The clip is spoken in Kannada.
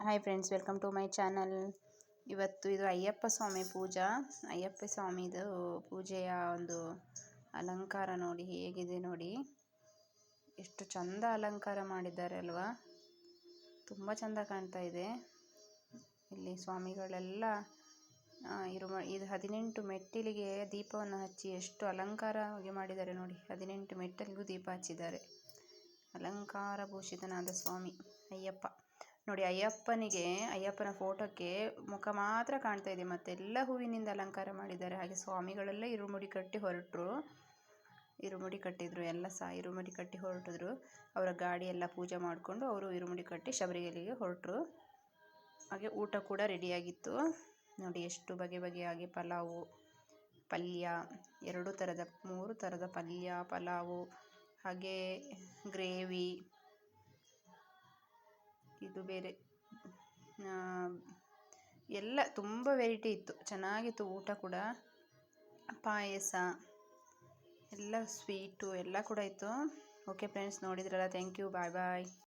Hi friends, welcome to my channel. ಇವತ್ತು ಇದು ಅಯ್ಯಪ್ಪ ಸ್ವಾಮಿ ಅಯ್ಯಪ್ಪ ಸ್ವಾಮಿದು ಪೂಜೆಯ ಒಂದು ಅಲಂಕಾರ ನೋಡಿ ಹೇಗಿದೆ ನೋಡಿ. ಎಷ್ಟು ಚಂದ ಅಲಂಕಾರ ಮಾಡಿದ್ದಾರೆ ಅಲ್ವಾ, ತುಂಬ ಚಂದ ಕಾಣ್ತಾ ಇದೆ. ಇಲ್ಲಿ ಸ್ವಾಮಿಗಳೆಲ್ಲ ಇದು 18 ಮೆಟ್ಟಿಲಿಗೆ ದೀಪವನ್ನು ಹಚ್ಚಿ ಎಷ್ಟು ಅಲಂಕಾರವಾಗಿ ಮಾಡಿದ್ದಾರೆ ನೋಡಿ. 18 ಮೆಟ್ಟಲಿಗೂ ದೀಪ ಹಚ್ಚಿದ್ದಾರೆ. ಅಲಂಕಾರ ಭೂಷಿತನಾದ ಸ್ವಾಮಿ ಅಯ್ಯಪ್ಪ ನೋಡಿ. ಅಯ್ಯಪ್ಪನ ಫೋಟೋಕ್ಕೆ ಮುಖ ಮಾತ್ರ ಕಾಣ್ತಾ ಇದೆ, ಮತ್ತೆಲ್ಲ ಹೂವಿನಿಂದ ಅಲಂಕಾರ ಮಾಡಿದ್ದಾರೆ. ಹಾಗೆ ಸ್ವಾಮಿಗಳೆಲ್ಲ ಇರುಮುಡಿ ಕಟ್ಟಿದ್ರು, ಎಲ್ಲ ಸಹ ಇರುಮುಡಿ ಕಟ್ಟಿ ಹೊರಟಿದ್ರು. ಅವರ ಗಾಡಿ ಎಲ್ಲ ಪೂಜೆ ಮಾಡಿಕೊಂಡು ಅವರು ಇರುಮುಡಿ ಕಟ್ಟಿ ಶಬರಿಮಲೆಗೆ ಹೊರಟರು. ಹಾಗೆ ಊಟ ಕೂಡ ರೆಡಿಯಾಗಿತ್ತು ನೋಡಿ. ಎಷ್ಟು ಬಗೆಯಾಗಿ ಪಲ್ಯ, 3 ಥರದ ಪಲ್ಯ, ಪಲಾವು, ಹಾಗೆ ಗ್ರೇವಿ, ಇದು ಬೇರೆ ಎಲ್ಲ ತುಂಬ ವೆರೈಟಿ ಇತ್ತು. ಚೆನ್ನಾಗಿತ್ತು ಊಟ ಕೂಡ. ಪಾಯಸ ಎಲ್ಲ ಸ್ವೀಟು ಎಲ್ಲ ಕೂಡ ಇತ್ತು. ಓಕೆ ಫ್ರೆಂಡ್ಸ್, ನೋಡಿದ್ರಲ್ಲ, ಥ್ಯಾಂಕ್ ಯು, ಬಾಯ್ ಬಾಯ್.